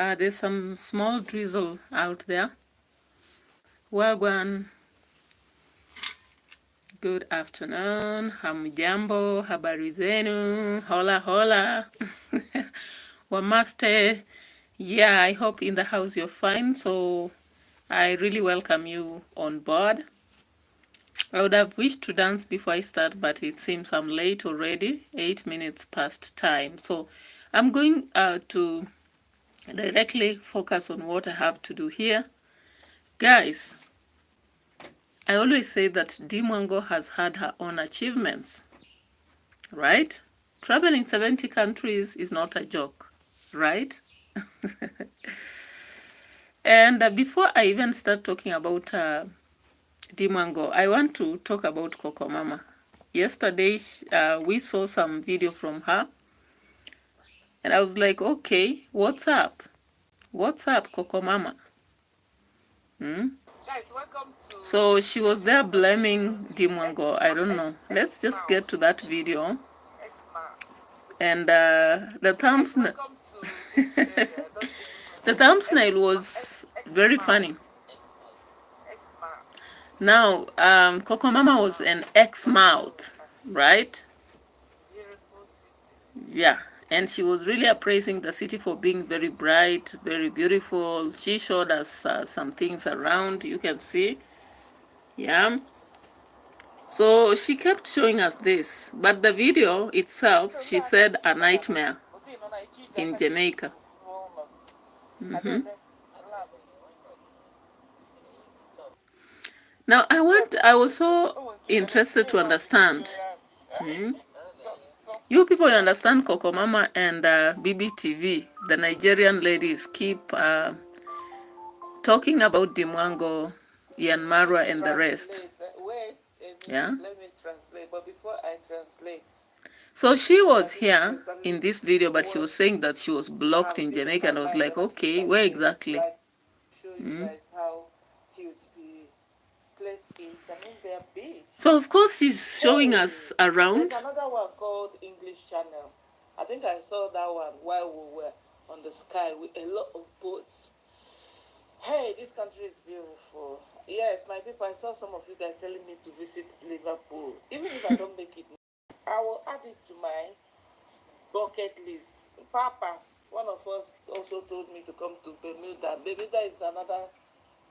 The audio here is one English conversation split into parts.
There's some small drizzle out there. Wagwan. Good afternoon. Hamjambo, habari zenu, hola hola. Wamaste. Yeah, I hope in the house you're fine. So I really welcome you on board. I would have wished to dance before I start, but it seems I'm late already, 8 minutes past time. So I'm going to directly focus on what I have to do here. Guys, I always say that DEE MWANGO has had her own achievements, right? Traveling 70 countries is not a joke, right? And before I even start talking about DEE MWANGO, I want to talk about Coco Mama. Yesterday, we saw some video from her, and I was like, okay, what's up? What's up, Coco Mama? Guys, welcome to... So she was there blaming DEE MWANGO. I don't know. Let's just get to that video. And the thumbnail, the thumbnail was very funny. Now, Coco Mama was an ex-mouth, right? Yeah. And she was really appraising the city for being very bright, very beautiful. She showed us some things around, you can see. Yeah. So she kept showing us this. But the video itself, she said a nightmare in Jamaica. Now, I was so interested to understand. You people understand Coco Mama and BBTV, the Nigerian ladies, keep talking about DEE MWANGO, Ian Marwa, and the rest. Yeah. Let me translate, but before I translate. So she was here in this video, but she was saying that she was blocked in Jamaica, and I was like, okay, where exactly? Show you guys how huge the place is. I mean, they're big. So of course she's showing us around. There's another one called English Channel. I think I saw that one while we were on the sky with a lot of boats. Hey, this country is beautiful. Yes, my people, I saw some of you guys telling me to visit Liverpool. Even if I don't make it, I will add it to my bucket list. Papa, one of us also told me to come to Bermuda. Bermuda is another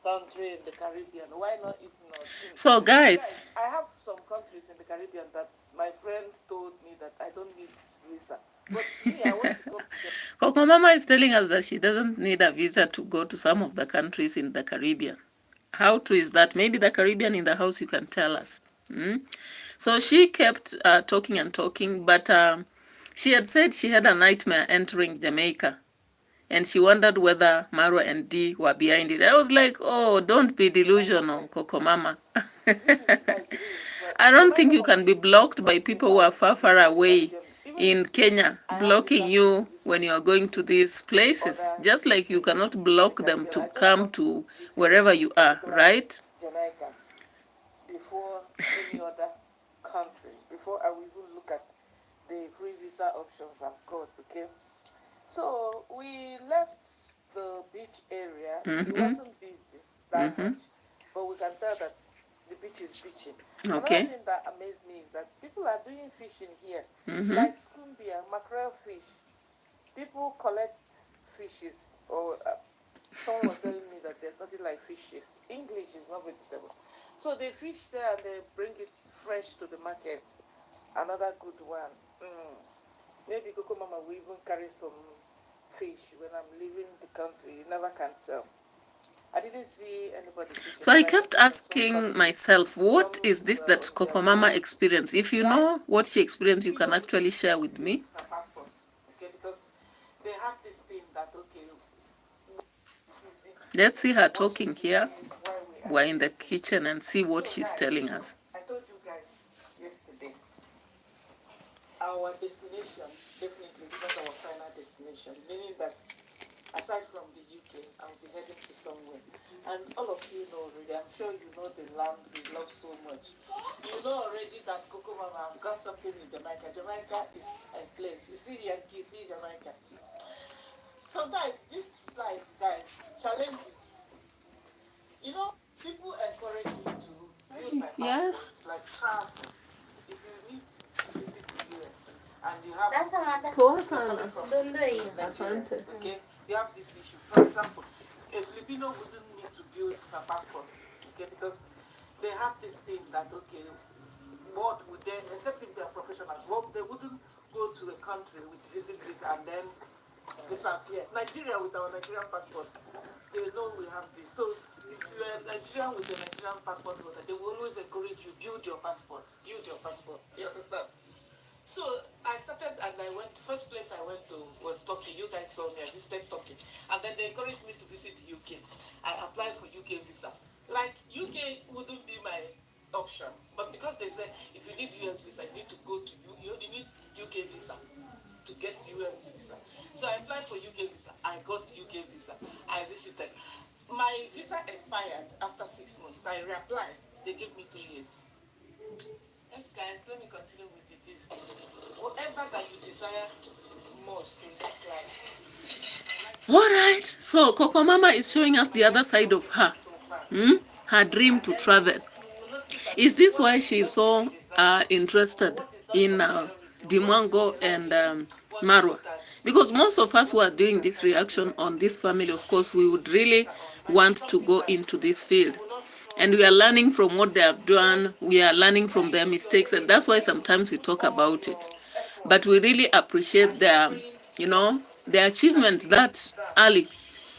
country in the Caribbean. Why not if not? So guys, I have some countries in the Caribbean that my friend told me that I don't need visa. But me, I want to come to Coco Mama is telling us that she doesn't need a visa to go to some of the countries in the Caribbean. How true is that? Maybe the Caribbean in the house, you can tell us. So she kept talking and talking, but she had said she had a nightmare entering Jamaica. And she wondered whether Marwa and Dee were behind it. I was like, oh, don't be delusional, Coco Mama. I don't think you can be blocked by people who are far, far away in Kenya, blocking you when you are going to these places. Just like you cannot block them to come to wherever you are, right? Jamaica before any other country, before I will even look at the free visa options I've got, okay? So we left the beach area. It wasn't busy that much, but we can tell that the beach is beaching. Okay. Another thing that amazed me is that people are doing fishing here, like scumbia, mackerel fish. People collect fishes, or someone was telling me that there's nothing like fishes. English is not vegetable. So they fish there and they bring it fresh to the market. Another good one. Maybe Coco Mama will even carry some fish when I'm leaving the country. You never can tell. I didn't see anybody fishing. So I kept asking myself, what is this that Coco Mama experienced? If you know what she experienced, you can actually share with me. Her passport, okay, because they have this thing that, okay, Let's see her talking here. We're in the kitchen and see what she's telling us. I told you guys yesterday, our destination definitely is not our final destination, meaning that aside from the UK, I'll be heading to somewhere. And all of you know already, I'm sure you know the land we love so much. You know already that Coco Mama, I've got something in Jamaica. Jamaica is a place. You see Yankee, you see Jamaica. sometimes this life, guys, challenges. You know, people encourage me to build my passport, Yes. like travel. If you need to visit the US and you have Asante. Nigeria, okay, you have this issue. For example, a Filipino wouldn't need to build a passport, okay, because they have this thing that, okay, what would they, except if they are professionals, what they wouldn't go to a country with visit visa and then disappear. Nigeria, with our Nigerian passport, they know we have this. So if you are Nigerian with a Nigerian passport holder, they will always encourage you, build your passport, build your passport. You understand? So I started and I went, the first place I went to was Turkey. You guys saw me, I visited Turkey. And then they encouraged me to visit the UK. I applied for UK visa. Like, UK wouldn't be my option. But because they said, if you need US visa, you need to go to, you need UK visa to get US visa. So I applied for UK visa. I got UK visa. I visited. My visa expired after 6 months. I reapplied. They gave me 2 years. Yes, guys, let me continue with the gist. Whatever that you desire most in this life. All right. So Coco Mama is showing us the other side of her. Her dream to travel. Is this why she's so interested in MWANGO and Marwa? Because most of us who are doing this reaction on this family, of course, we would really want to go into this field. And we are learning from what they have done. We are learning from their mistakes. And that's why sometimes we talk about it. But we really appreciate their, their achievement that early.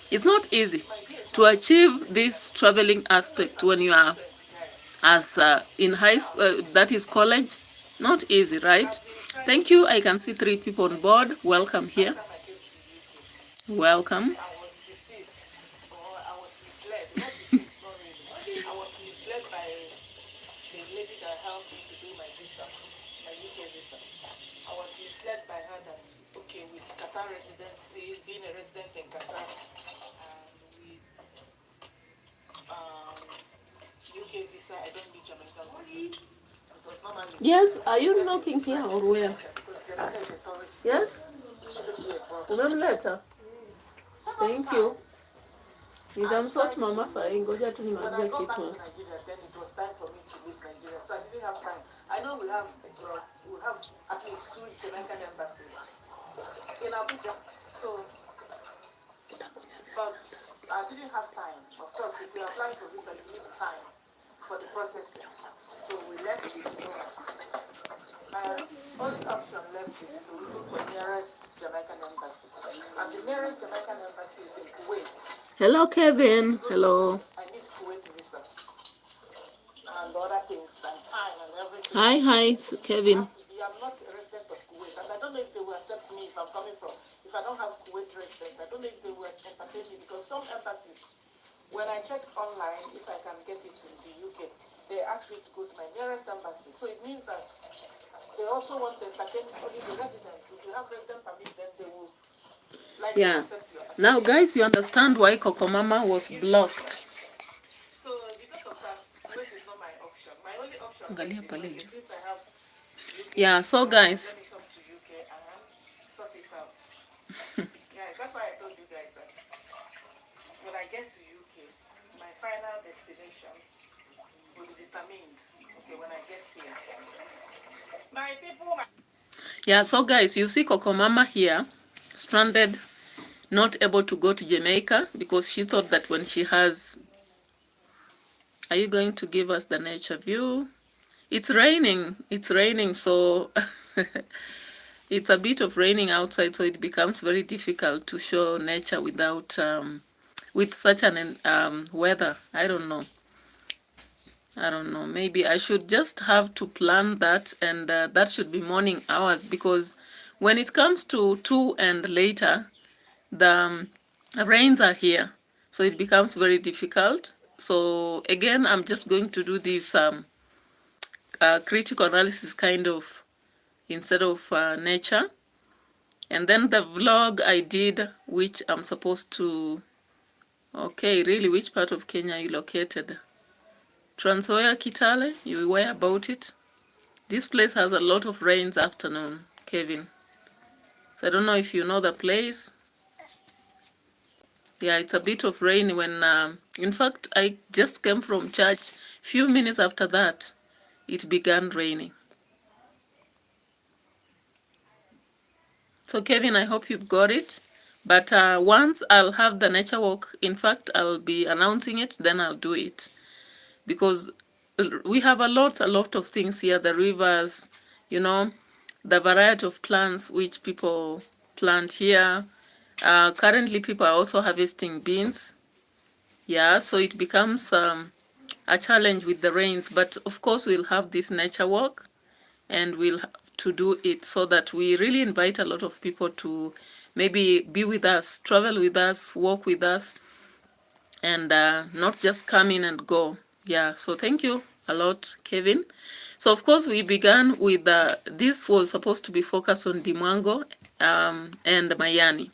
It's not easy to achieve this traveling aspect when you are as in high school, that is college. Not easy, right? Thank you. I can see 3 people on board. Welcome here. Welcome. I was deceived, or I was misled. Not deceived, not really. I was misled by the lady that helped me to do my visa, my UK visa. I was misled by her that, okay, with Qatar residency, being a resident in Qatar, and with UK visa, I don't need Jamaican visa. Because normally, Yes, are you knocking here or where? because Jamaica is a tourist, Yes? shouldn't be a problem. Umemleta? Thank you. Nitamsort mama saa hii, ngoja tu When I nimalizie got back kitu. to Nigeria, then it was time for me to leave Nigeria. So I didn't have time. I know we have at least 2 Jamaican embassies in Abuja. So, but I didn't have time. Of course, if you're applying for visa, you need time for the processing. So we left it. Only option left is to look for nearest Jamaican embassy. And the nearest Jamaican embassy is in Kuwait. Hello, Kevin. Hello. I need Kuwait visa and other things and time and everything. Hi, Kevin. I'm not a resident of Kuwait, and I don't know if they will accept me if I'm coming from. If I don't have Kuwait residence, I don't know if they will entertain me because some embassies, when I check online, if I can get it in the UK, they ask me to go to my nearest embassy. So it means that they also want to entertain only the residents. If you have resident permit, then they will likely accept you. Now, guys, you understand why Coco Mama was blocked. So because of that, Kuwait is not my option. My only option is since I have UK, Yeah, so guys, let me come to UK and sort it out. Yeah, that's why I told you guys that when I get to UK, my final destination will be determined. Okay, when I get here. My people, yeah, so guys, you see Coco Mama here, stranded, not able to go to Jamaica because she thought that when she has... Are you going to give us the nature view? It's raining, so it's a bit of raining outside, so it becomes very difficult to show nature without with such an weather. I don't know. Maybe I should just have to plan that, and that should be morning hours, because when it comes to 2 and later, the rains are here, so it becomes very difficult. So again, I'm just going to do this critical analysis kind of instead of nature. And then the vlog I did, which I'm supposed to... Okay, really, which part of Kenya are you located? Trans Nzoia, Kitale, you aware about it? This place has a lot of rains afternoon, Kevin. So I don't know if you know the place. Yeah, it's a bit of rain when, in fact, I just came from church. Few minutes after that, it began raining. So Kevin, I hope you've got it. But once I'll have the nature walk, in fact, I'll be announcing it, then I'll do it. Because we have a lot of things here, the rivers, you know, the variety of plants which people plant here. Currently, people are also harvesting beans. Yeah, so it becomes a challenge with the rains. But of course, we'll have this nature walk, and we'll have to do it so that we really invite a lot of people to maybe be with us, travel with us, walk with us, and not just come in and go. Yeah, so thank you a lot, Kevin. So of course we began with this was supposed to be focused on MWANGO and MAYANI,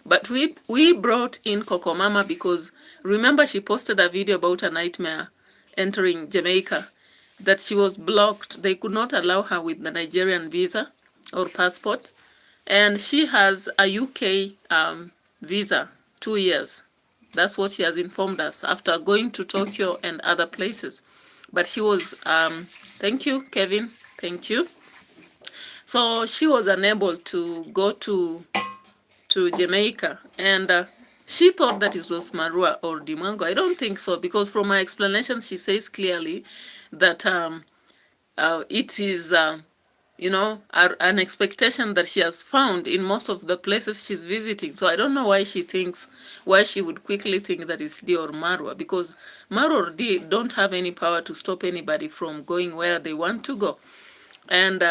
but we brought in Coco Mama because remember she posted a video about a nightmare entering Jamaica, that she was blocked. They could not allow her with the Nigerian visa or passport, and she has a UK visa, 2 years. That's what she has informed us after going to Tokyo and other places. But she was, thank you, Kevin, thank you. So she was unable to go to Jamaica, and she thought that it was Marua or MWANGO. I don't think so, because from her explanation, she says clearly that it is, you know, an expectation that she has found in most of the places she's visiting. So I don't know why she would quickly think that it's DEE or Marwa, because Marwa or DEE don't have any power to stop anybody from going where they want to go. And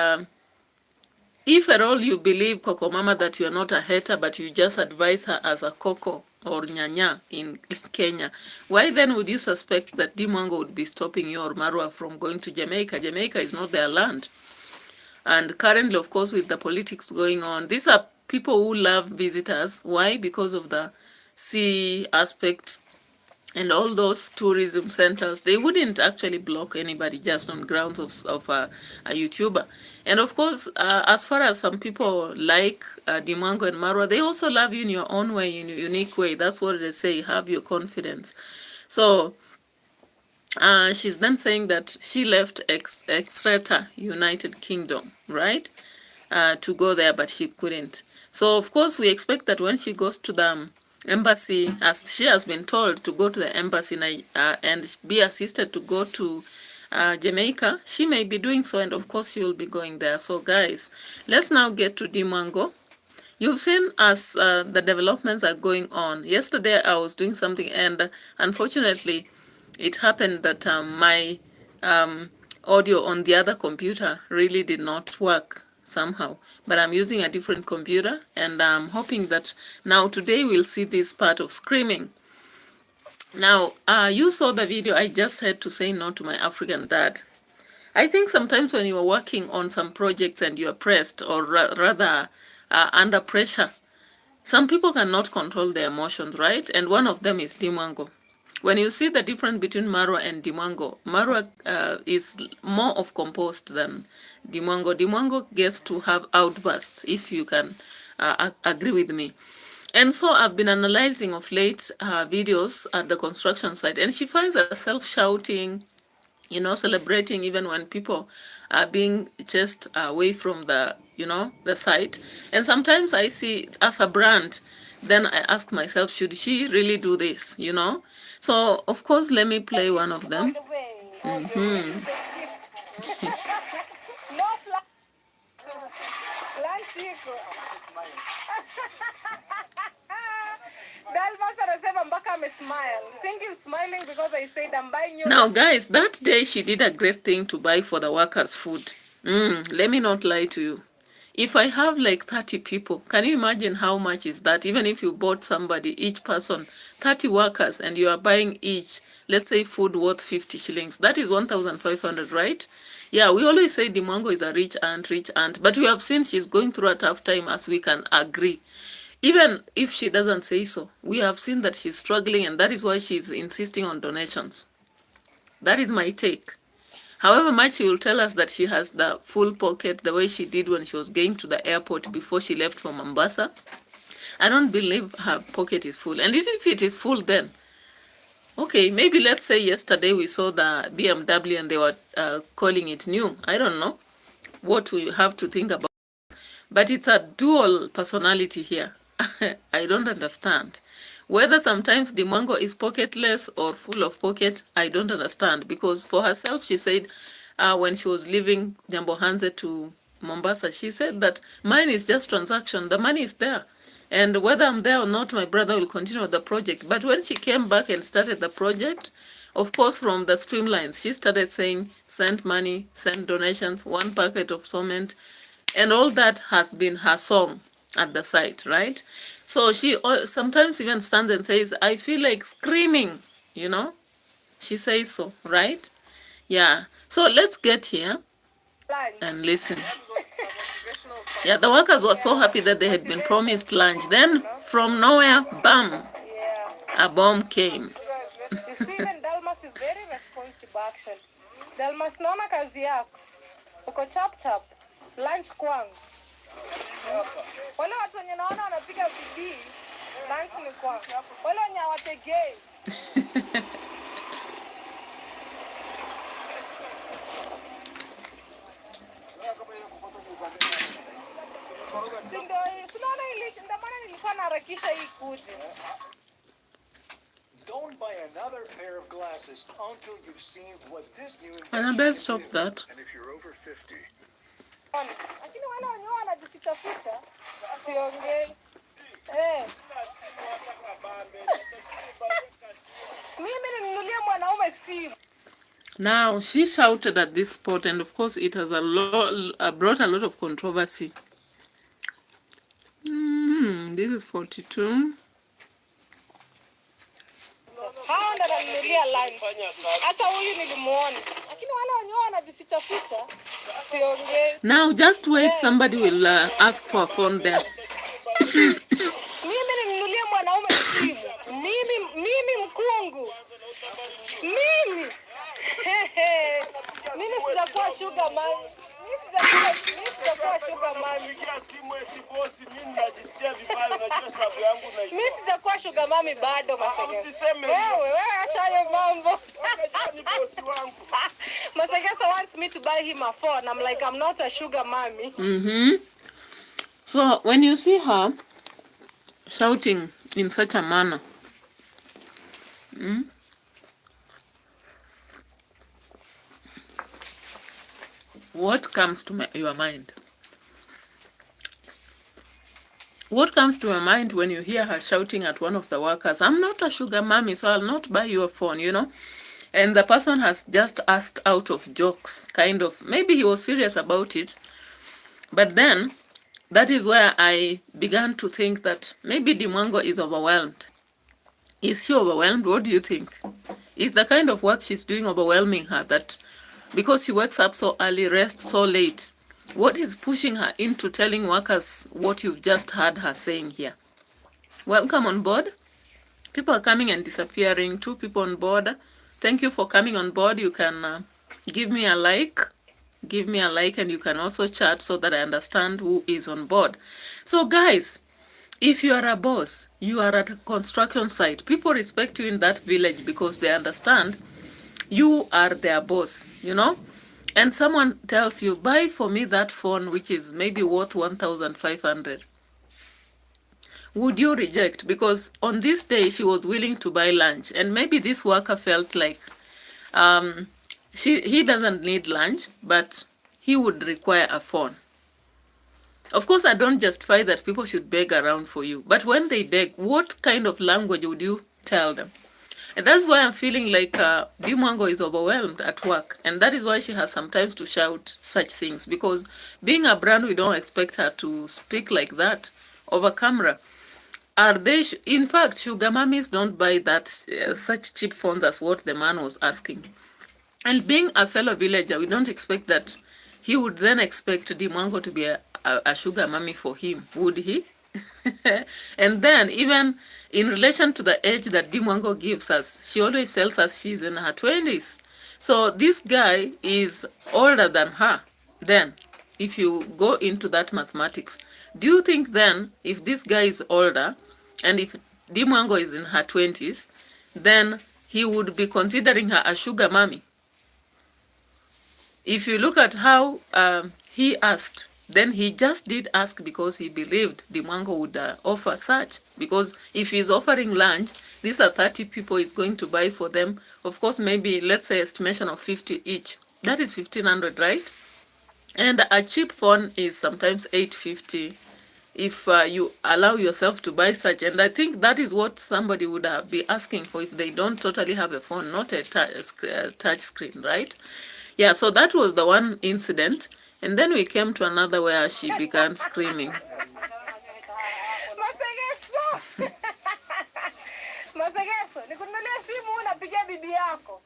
if at all you believe, Coco Mama, that you are not a hater, but you just advise her as a Coco or Nyanya in Kenya, why then would you suspect that MWANGO would be stopping you or Marwa from going to Jamaica? Jamaica is not their land. And currently, of course, with the politics going on, these are people who love visitors. Why? Because of the sea aspect and all those tourism centers. They wouldn't actually block anybody just on grounds of a YouTuber. And of course, as far as some people like MWANGO and Marwa, they also love you in your own way, in your unique way. That's what they say, have your confidence. So she's then saying that she left Exeter, United Kingdom, right, to go there, but she couldn't. So of course we expect that when she goes to the embassy, as she has been told to go to the embassy and be assisted to go to Jamaica, she may be doing so, and of course she will be going there. So guys, let's now get to MWANGO. You've seen as the developments are going on. Yesterday I was doing something, and unfortunately it happened that my audio on the other computer really did not work somehow. But I'm using a different computer, and I'm hoping that now today we'll see this part of screaming. Now, you saw the video. I just had to say no to my African dad. I think sometimes when you are working on some projects and you are pressed, or rather under pressure, some people cannot control their emotions, right? And one of them is MWANGO. When you see the difference between Marwa and MWANGO, Marwa is more of composed than MWANGO. MWANGO gets to have outbursts, if you can agree with me. And so I've been analyzing of late videos at the construction site, and she finds herself shouting, you know, celebrating even when people are being chased away from the, you know, the site. And sometimes I see as a brand, then I ask myself, should she really do this, you know? So, of course, let me play one of them. Now, guys, that day she did a great thing to buy for the workers food. Let me not lie to you. If I have like 30 people, can you imagine how much is that? Even if you bought somebody, each person, 30 workers, and you are buying each, let's say, food worth 50 shillings. That is 1,500, right? Yeah, we always say MWANGO is a rich aunt, but we have seen she's going through a tough time, as we can agree. Even if she doesn't say so, we have seen that she's struggling, and that is why she's insisting on donations. That is my take. However much she will tell us that she has the full pocket, the way she did when she was going to the airport before she left for Mombasa. I don't believe her pocket is full. And if it is full, then okay, maybe let's say yesterday we saw the BMW and they were calling it new. I don't know what we have to think about. But it's a dual personality here. I don't understand. Whether sometimes the MWANGO is pocketless or full of pocket, I don't understand. Because for herself, she said when she was leaving Nyambohanze to Mombasa, she said that mine is just transaction. The money is there. And whether I'm there or not, my brother will continue with the project. But when she came back and started the project, of course, from the streamlines, she started saying, send money, send donations, 1 packet of cement, and all that has been her song at the side, right? So she sometimes even stands and says, I feel like screaming, you know? She says so, right? Yeah. So let's get here and listen. Yeah, the workers were so happy that they had been promised lunch. Then, from nowhere, bam, a bomb came. You see, even Dalmas is very responsible, actually. Dalmas, naona kazi yako. Uko chap chap. Lunch kwangu. Wale watu wenye naona wanapiga bidii, lunch ni kwangu. Wale wenye hawategei. Don't buy another pair of glasses until you've seen what this new invention Annabelle, can stop do. that. And if you're over 50, Lakini wale wenye wanajifita siongei. Mimi ninunulie mwanaume simu. Now, she shouted at this spot, and of course, it has brought a lot of controversy. This is 42. Hao ndo wananunulia lunch. Hata huyu nilimuona. Lakini wale wenye wanajificha siongei. Now, just wait. Somebody will ask for a phone there. Mimi ninunulie mwanaume simu. Mimi mkungu. Mimi. Mimi sitakuwa sugar mami. Mimi sitakuwa sugar mami. Mimi sitakuwa sugar mami bado Masegesa. Wewe acha hayo mambo. Masegesa wants me to buy him a phone. I'm like, I'm not a sugar mommy. So when you see her shouting in such a manner, what comes to your mind? What comes to your mind when you hear her shouting at one of the workers, I'm not a sugar mommy, so I'll not buy you a phone, you know? And the person has just asked out of jokes, kind of. Maybe he was serious about it. But then, that is where I began to think that maybe MWANGO is overwhelmed. Is she overwhelmed? What do you think? Is the kind of work she's doing overwhelming her, that because she wakes up so early, rests so late? What is pushing her into telling workers what you've just heard her saying here? Welcome on board. People are coming and disappearing. 2 people on board. Thank you for coming on board. You can give me a like. Give me a like, and you can also chat so that I understand who is on board. So guys, if you are a boss, you are at a construction site, people respect you in that village because they understand you are their boss, you know? And someone tells you, buy for me that phone which is maybe worth 1,500. Would you reject? Because on this day, she was willing to buy lunch. And maybe this worker felt like he doesn't need lunch, but he would require a phone. Of course, I don't justify that people should beg around for you. But when they beg, what kind of language would you tell them? And that's why I'm feeling like MWANGO is overwhelmed at work. And that is why she has sometimes to shout such things. Because being a brand, we don't expect her to speak like that over camera. Are they? In fact, sugar mummies don't buy that such cheap phones as what the man was asking. And being a fellow villager, we don't expect that he would then expect MWANGO to be a sugar mummy for him, would he? And then even in relation to the age that MWANGO gives us, she always tells us she's in her 20s. So this guy is older than her then. if you go into that mathematics, do you think then if this guy is older and if DeeMWANGO is in her 20s, then he would be considering her a sugar mommy? If you look at how he asked, then he just did ask because he believed DeeMWANGO would offer such. Because if he's offering lunch, these are 30 people he's going to buy for them. Of course, maybe let's say estimation of 50 each. That is 1,500, right? And a cheap phone is sometimes 850 if you allow yourself to buy such. And I think that is what somebody would be asking for if they don't totally have a phone, not a touch screen, right? Yeah, so that was the one incident. And then we came to another where she began screaming. Masegeso, nikununulia simu unapigia bibi yako.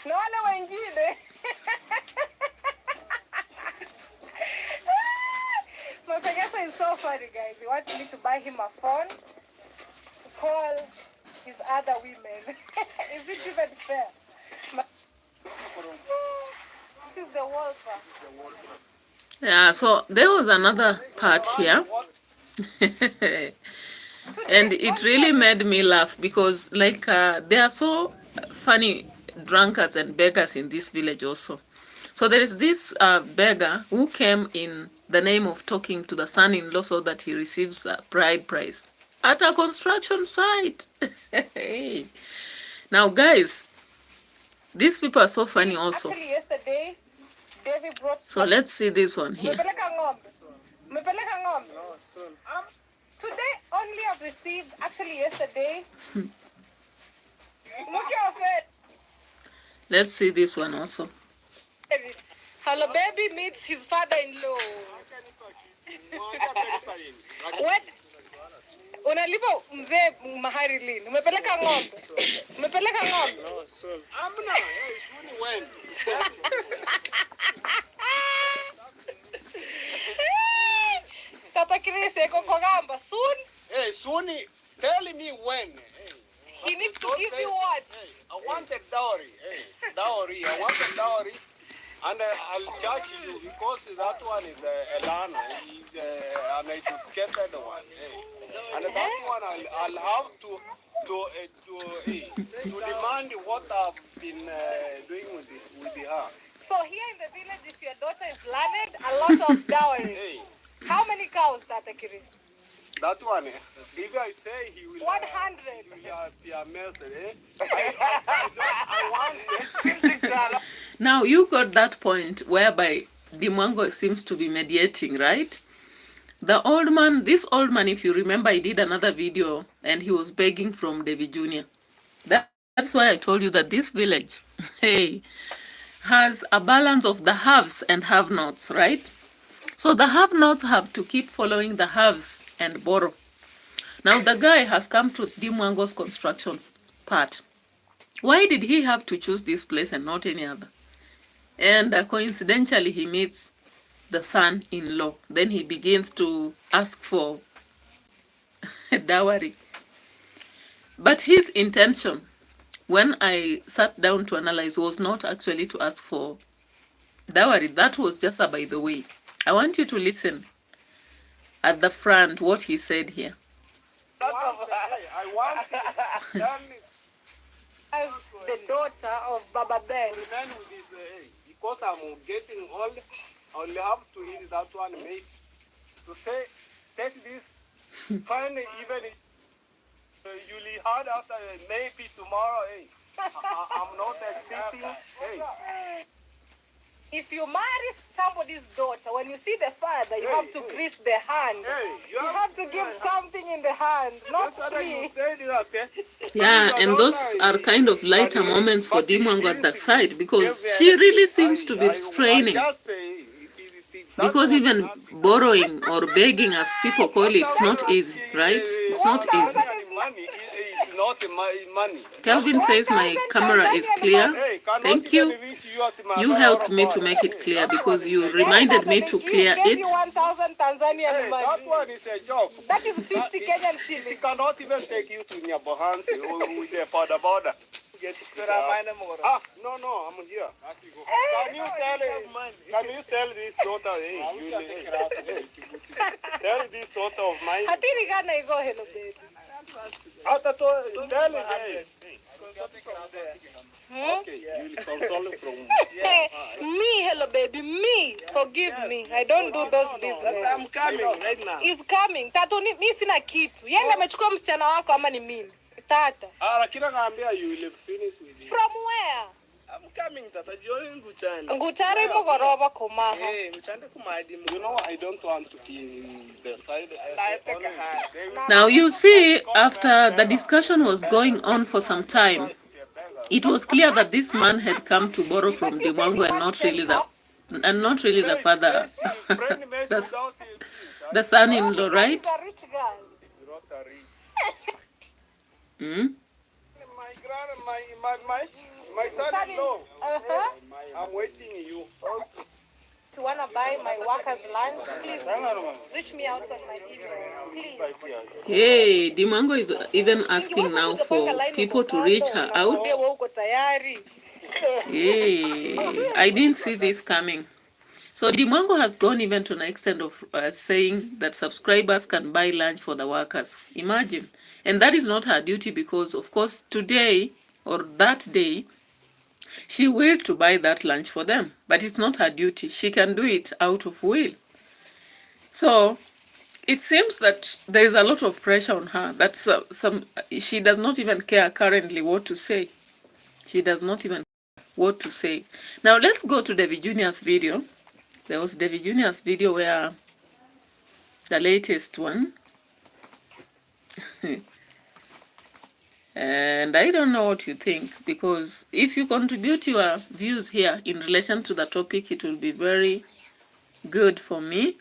Na wale wengine. Masegeso is so funny, guys. He wants me to buy him a phone to call his other women. Is it even fair? This is the Walter. Yeah, so there was another part here. And it really made me laugh because like they are so funny drunkards and beggars in this village also. So there is this beggar who came in the name of talking to the son-in-law so that he receives a bride price at a construction site. Now guys, these people are so funny also. Actually, yesterday, David brought... So let's see this one here. Today only I've received, actually yesterday. Let's see this one also. Hello baby meets his father-in-law. What? Unalipa mzee mahari lini? Umepeleka ng'ombe? Umepeleka ng'ombe? No, soon. Amna, soon when? Tata Chris eko kogamba soon? Hey, soon, tell me when. Hey. He needs to give you what? Hey, I want a dowry. Hey, dowry. I want a dowry. And I'll charge you because that one is Elana. He's an educated one. Hey. And that one I'll have to demand what I've been doing with her. So here in the village, if your daughter is learned, a lot of dowry. Hey. How many cows, Tata Chris? That one, if I say he will... 100. He will be amazed, eh? I want it. Now you got that point whereby DeeMWANGO seems to be mediating, right? The old man, this old man, if you remember, he did another video and he was begging from David Jr. That's why I told you that this village, hey, has a balance of the haves and have-nots, right? So the have-nots have to keep following the haves and borrow. Now the guy has come to DeeMWANGO's construction part. Why did he have to choose this place and not any other? And coincidentally, he meets the son-in-law. Then he begins to ask for dowry. But his intention, when I sat down to analyze, was not actually to ask for dowry. That was just a by the way. I want you to listen at the front what he said here. I want to tell me As the daughter of Baba Ben. remain with this, because I'm getting old, I only have to eat that one, mate. To say, take this, find even you'll be hard after maybe tomorrow, I'm not accepting, If you marry somebody's daughter, when you see the father, you have to grease the hand. You have to give something in the hand, not free. Yeah, and those are kind of lighter moments for DeeMWANGO at that side because she really seems to be straining. Because even borrowing or begging, as people call it, it's not easy, right? It's not easy. Kelvin says my camera is clear. Thank you. You helped me to make it clear because you reminded me to clear it. 1,000 Tanzanian money. That one is a joke. That is 50 Kenyan shillings. He cannot even take you to Nyabohansi with the border. get no, I'm here. Can you tell this daughter, hey, tell this daughter of mine. Hatiri gana iko hello baby. Tell it, hey. Okay, you will console from Me, hello baby, me. Forgive me. I don't do those business. I'm coming right now. He's coming. Tatu mimi sina kitu. Yeye amechukua msichana wako ama ni mimi? Tata. Lakini naambia you will finish with it. From where? I'm coming, Tata. Join Nguchani. Nguchari mugoroba kumaha. Hey, Nguchani kumadi. You know, I don't want to be in the side. Now you see, after the discussion was going on for some time, it was clear that this man had come to borrow from DEMWANGO and not really the father, the son-in-law, right? He's a rich guy. My son-in-law. I'm waiting you. If you want to buy my workers lunch, please reach me out on my email. Please. Hey, DEMWANGO is even asking now for people to reach her out. Hey, I didn't see this coming. So DEMWANGO has gone even to an extent of saying that subscribers can buy lunch for the workers. Imagine. And that is not her duty because, of course, today or that day, she willed to buy that lunch for them. But it's not her duty. She can do it out of will. So it seems that there is a lot of pressure on her. That she does not even care currently what to say. She does not even care what to say. Now let's go to David Jr.'s video. There was David Jr.'s video where the latest one. And I don't know what you think, because if you contribute your views here in relation to the topic, it will be very good for me,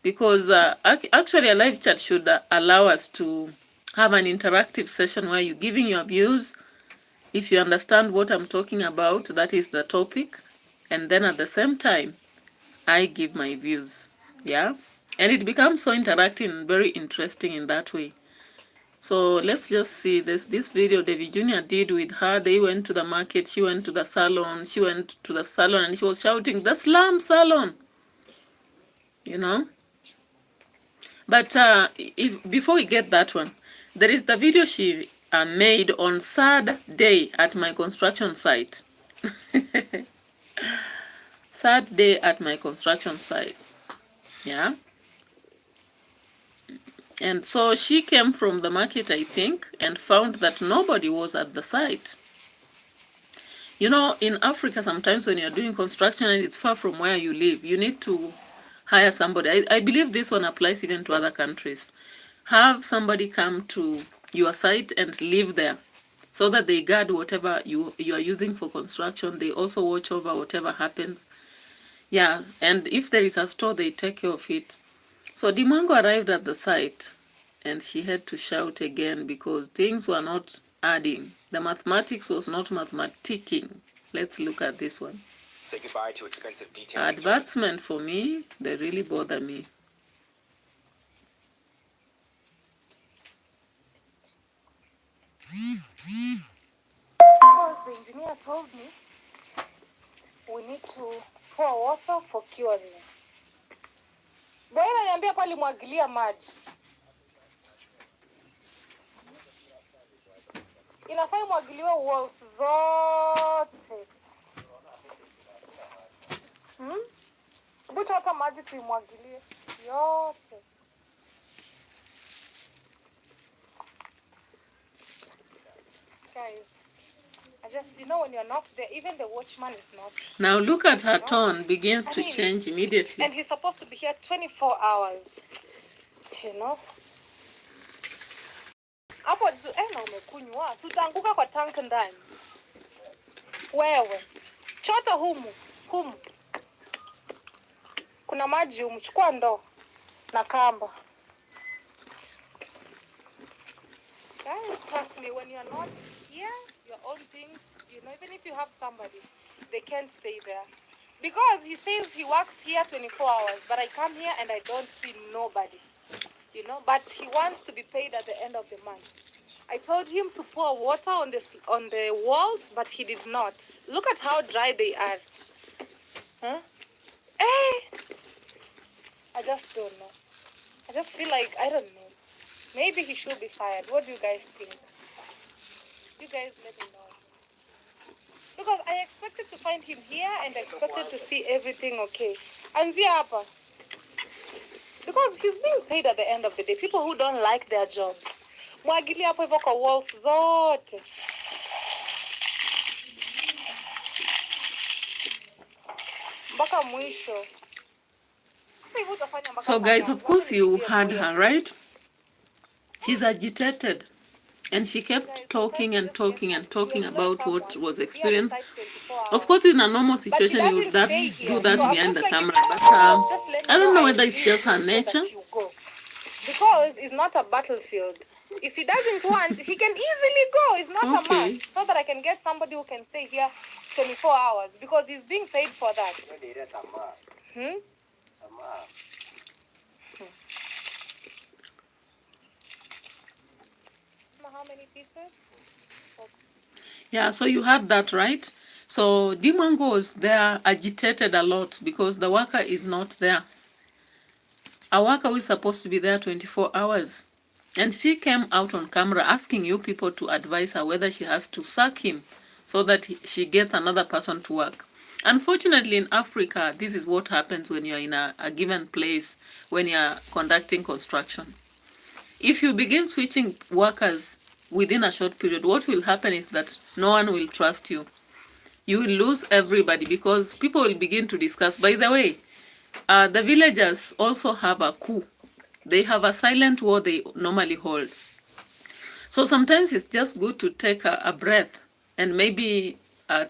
because actually a live chat should allow us to have an interactive session where you're giving your views. If you understand what I'm talking about, that is the topic, and then at the same time I give my views. Yeah, and it becomes so interactive and very interesting in that way. So let's just see this video David Jr. did with her. They went to the market, she went to the salon, and she was shouting, "The slum salon!" You know? But before we get that one, there is the video she made on sad day at my construction site. Sad day at my construction site. Yeah? And so she came from the market, I think, and found that nobody was at the site. You know, in Africa, sometimes when you're doing construction and it's far from where you live, you need to hire somebody. I believe this one applies even to other countries. Have somebody come to your site and live there so that they guard whatever you are using for construction. They also watch over whatever happens. Yeah, and if there is a store, they take care of it. So DEMWANGO arrived at the site and she had to shout again because things were not adding. The mathematics was not mathematicking. Let's look at this one. Say goodbye to expensive detailing Advertisement for me, they really bother me. Because the engineer told me we need to pour water for curing. Bwana ananiambia pale mwagilia maji. Inafaa mwagiliwe walls zote. Bucha hata maji tuimwagilie yote. Guys, I just, you know, when you're not there, even the watchman is not. Now look at her tone, begins to change immediately. And he's supposed to be here 24 hours. You know? Hapo na umekunywa, tutaanguka kwa tank ndani. Wewe, chota humu. Kuna maji humu, chukua ndoo na kamba. Guys, trust me, when you're not here, your own things, you know, even if you have somebody, they can't stay there. Because he says he works here 24 hours, but I come here and I don't see nobody, you know, but he wants to be paid at the end of the month. I told him to pour water on the walls, but he did not. Look at how dry they are. Huh? Hey! I just don't know. I just feel like, I don't know. Maybe he should be fired. What do you guys think? You guys let me know. Because I expected to find him here and I expected to see everything okay. And hapa. Because he's being paid at the end of the day. People who don't like their jobs. Mwagili hapo hivyo kwa walls zote. Mpaka mwisho. So guys, of course you heard her, right? She's agitated. And she kept talking and talking and talking about what was experienced. Of course, in a normal situation, you would do that behind the camera. But I don't know whether it's just her nature. Because it's not a battlefield. If he doesn't want, he can easily go. It's not a must. So that I can get somebody who can stay here 24 hours. Because he's being paid for that. How many pieces? Yeah, so you had that, right? So MWANGOs, they are agitated a lot because the worker is not there. A worker who is supposed to be there 24 hours. And she came out on camera asking you people to advise her whether she has to sack him so that she gets another person to work. Unfortunately, in Africa, this is what happens when you're in a given place, when you're conducting construction. If you begin switching workers within a short period, what will happen is that no one will trust you. You will lose everybody because people will begin to discuss. By the way, the villagers also have a coup. They have a silent war they normally hold. So sometimes it's just good to take a breath and maybe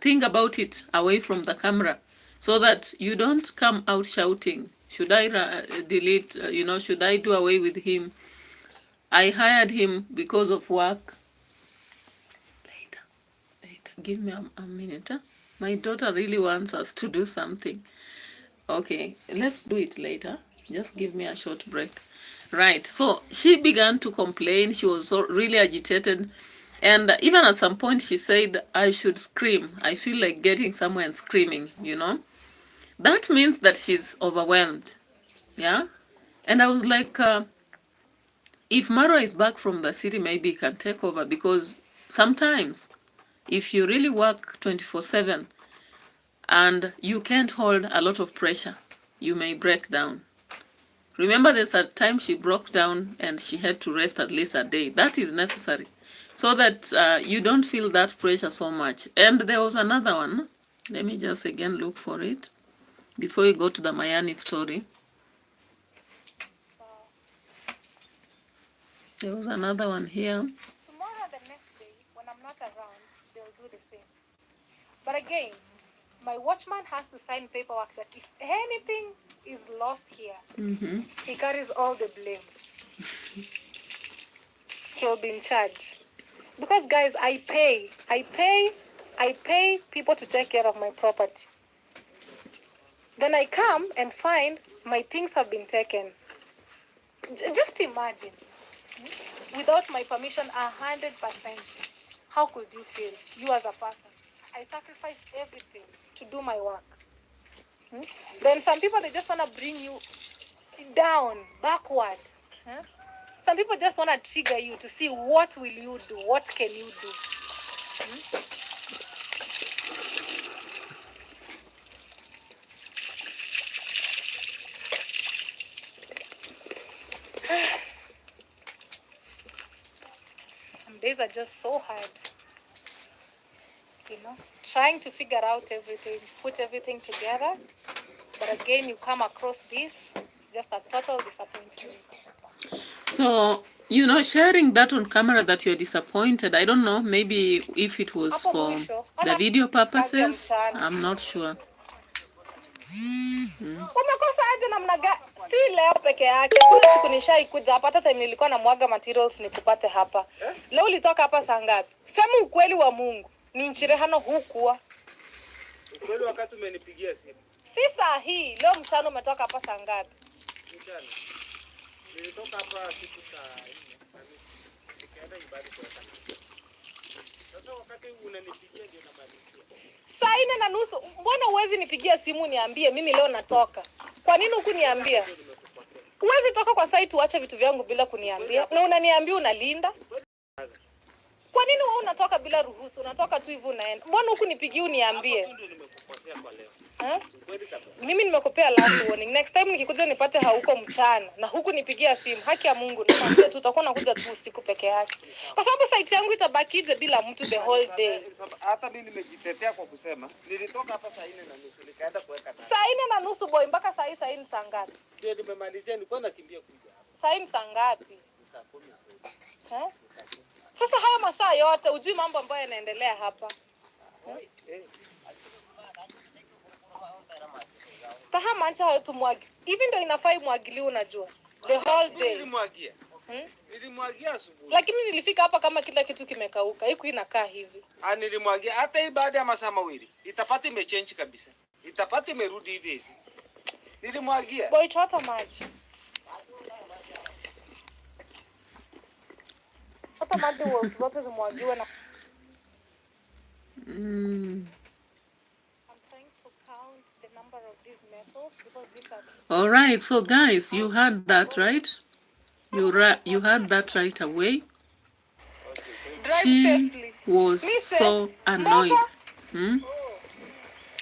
think about it away from the camera so that you don't come out shouting, should I delete, should I do away with him? I hired him because of work. Later. Give me a minute. Huh? My daughter really wants us to do something. Okay, let's do it later. Just give me a short break. Right, so she began to complain. She was really agitated. And even at some point she said, I should scream. I feel like getting somewhere and screaming, That means that she's overwhelmed. Yeah? And I was like, if Marwa is back from the city, maybe he can take over. Because sometimes, if you really work 24/7 and you can't hold a lot of pressure, you may break down. Remember, there's a time she broke down and she had to rest at least a day. That is necessary so that you don't feel that pressure so much. And there was another one. Let me just again look for it before you go to the MAYANI story. There was another one here. Tomorrow, the next day, when I'm not around, they'll do the same. But again, my watchman has to sign paperwork that if anything is lost here, he carries all the blame. He'll be in charge. Because guys, I pay people to take care of my property. Then I come and find my things have been taken. Just imagine. Without my permission, 100%. How could you feel? You as a person. I sacrificed everything to do my work. Then some people, they just want to bring you down, backward. Some people just want to trigger you to see what will you do, what can you do. Some days are just so hard. Trying to figure out everything, put everything together. But again, you come across this, it's just a total disappointment. So, sharing that on camera that you're disappointed, I don't know, maybe if it was for the video purposes, I'm not sure. Umekosa aje namna gani? Si leo peke yake. Siku nishaikuja hapa, hata time nilikuwa na mwaga materials nikupate hapa. Leo ulitoka hapa saa ngapi? Sema ukweli wa Mungu. Ni nchirehano hukuwa. Ukweli wakati umenipigia simu. Si saa hii, leo mchana umetoka hapa saa ngapi? Mchana. Nilitoka hapa kitu saa 4. Nikaenda ibada kwa Saa 4:30. Mbona huwezi nipigia simu niambie mimi leo natoka? Kwa nini hukuniambia? Huwezi toka kwa site uache vitu vyangu bila kuniambia. Na unaniambia unalinda. Kwa nini wewe unatoka bila ruhusa? Unatoka tu hivi unaenda. Mbona hukunipigia uniambie? Mimi nimekupea last warning. Next time nikikuja nipate hauko mchana na huku nipigia simu. Haki ya Mungu nakwambia tutakuwa nakuja tu usiku peke yake. Kwa sababu site yangu itabakije bila mtu the whole day. Hata mimi nimejitetea kwa kusema nilitoka hapa saa 4:30 nikaenda kuweka taa. Saa 4:30 boy mpaka saa hii saa ngapi? Ndio nimemalizia nilikuwa nakimbia kuja hapa. Saa hii saa ngapi? Saa 10. Sasa haya masaa yote ujui mambo ambayo yanaendelea hapa. Taha mancha hayo tumwagi. Hivi ndio inafaa imwagiliwe unajua. The whole day. Nilimwagia. Nilimwagia asubuhi. Lakini nilifika hapa kama kila kitu kimekauka. Hiku inakaa hivi. Nilimwagia hata hii baada ya masaa mawili. Itapata imechange kabisa. Itapata imerudi hivi hivi. Nilimwagia. Boy chota maji. Hata maji zote zimwagiwe na All right, so guys, you heard that, right? You heard that right away. She was so annoyed.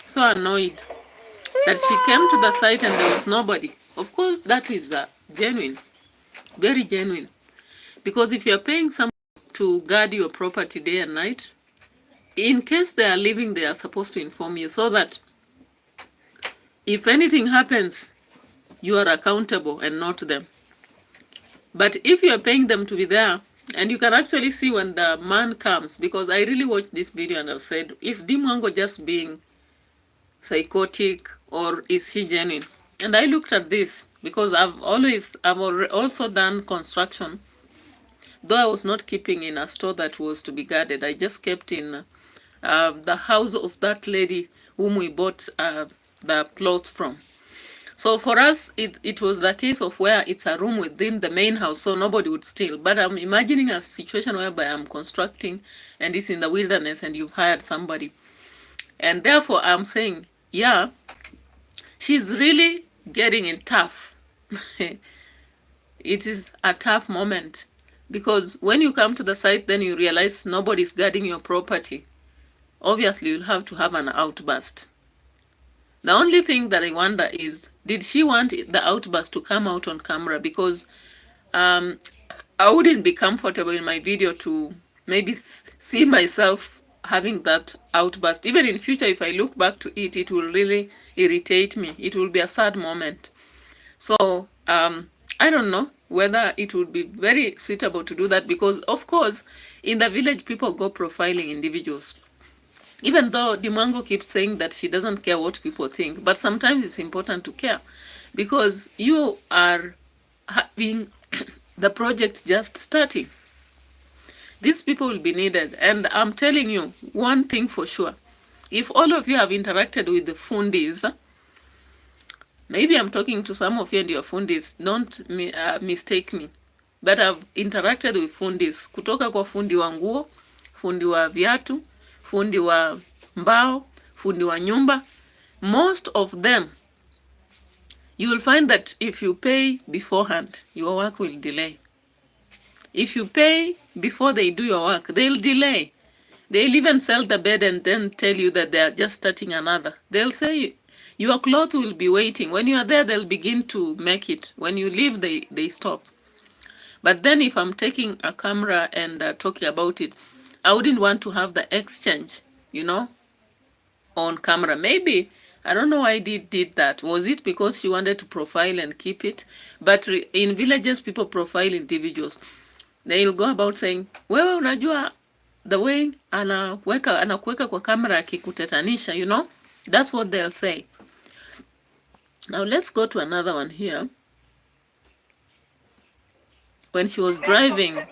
So annoyed that she came to the site and there was nobody. Of course, that is genuine. Very genuine. Because if you're paying someone to guard your property day and night, in case they are leaving, they are supposed to inform you so that if anything happens, you are accountable and not them. But if you are paying them to be there, and you can actually see when the man comes, because I really watched this video and I've said, is MWANGO just being psychotic or is she genuine? And I looked at this because I've also done construction. Though I was not keeping in a store that was to be guarded, I just kept in the house of that lady whom we bought the plots from. So for us, it was the case of where it's a room within the main house, so nobody would steal. But I'm imagining a situation whereby I'm constructing and it's in the wilderness and you've hired somebody. And therefore, I'm saying, yeah, she's really getting it tough. It is a tough moment. Because when you come to the site, then you realize nobody's guarding your property. Obviously, you'll have to have an outburst. The only thing that I wonder is, did she want the outburst to come out on camera? Because I wouldn't be comfortable in my video to maybe see myself having that outburst. Even in future, if I look back to it, it will really irritate me. It will be a sad moment. So, I don't know whether it would be very suitable to do that because, of course, in the village, people go profiling individuals. Even though MWANGO keeps saying that she doesn't care what people think, but sometimes it's important to care because you are having the project just starting. These people will be needed. And I'm telling you one thing for sure. If all of you have interacted with the fundis, maybe I'm talking to some of you and your fundis, don't mistake me. But I've interacted with fundis. Kutoka kwa fundi wa nguo, fundi wa viatu, fundi wa mbao, fundi wa nyumba. Most of them, you will find that if you pay beforehand, your work will delay. If you pay before they do your work, they'll delay. They'll even sell the bed and then tell you that they are just starting another. They'll say, your clothes will be waiting. When you are there, they'll begin to make it. When you leave, they stop. But then if I'm taking a camera and talking about it, I wouldn't want to have the exchange, you know, on camera. Maybe, I don't know why they did that. Was it because she wanted to profile and keep it? But in villages, people profile individuals. They'll go about saying, wewe unajua the way anakuweka kwa kamera akikutetanisha, you know? That's what they'll say. Now let's go to another one here. When she was driving.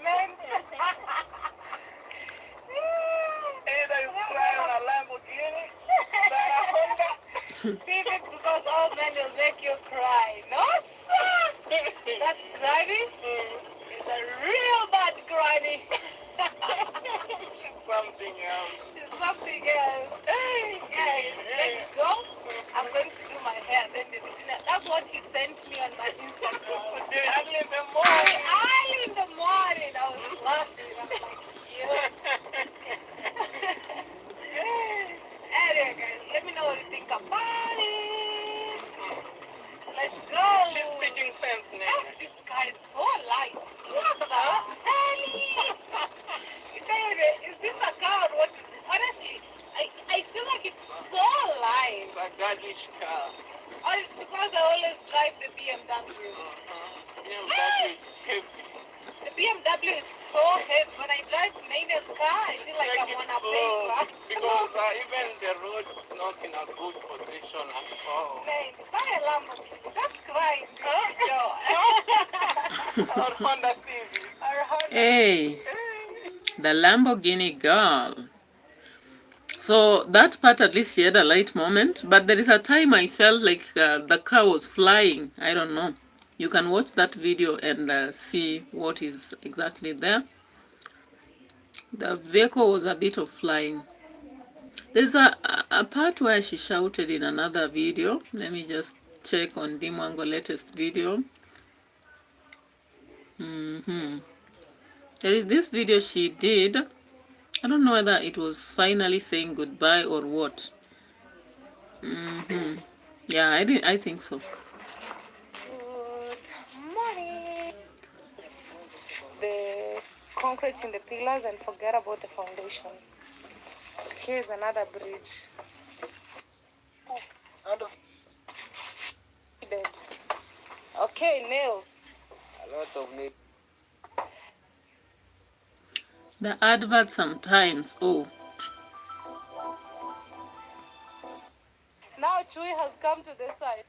Stupid because all men will make you cry. No, sir. That's granny. It's a real bad granny. Sometimes. something else. She's something else. Yeah, let's go. I'm going to do my hair. Then that's what he sent me on my Instagram. Today, early in the morning. Early in the morning, I was laughing. I'm like, anyway, guys, let me know what you think about it. Let's go. She's speaking sense now. This guy is so light. What the hell? Is this a car or what is this? Honestly, I feel like it's so light. It's a girlish car. Or it's because I always drive the BMW. BMW is heavy. The BMW is so heavy. When I drive Naina's car, I feel like I'm on a paper. Because even the road is not in a good position at all. Man, buy a Lamborghini. That's crying. Or Honda Civic. Hey, the Lamborghini girl. So that part, at least she had a light moment, but there is a time I felt like the car was flying. I don't know. You can watch that video and see what is exactly there. The vehicle was a bit of flying. There's a part where she shouted in another video. Let me just check on MWANGO latest video. There is this video she did. I don't know whether it was finally saying goodbye or what. Yeah, I think so. Good morning. The concrete in the pillars and forget about the foundation. Here's another bridge. Okay, nails. A lot of need. The advert sometimes, oh. Now Chui has come to the side.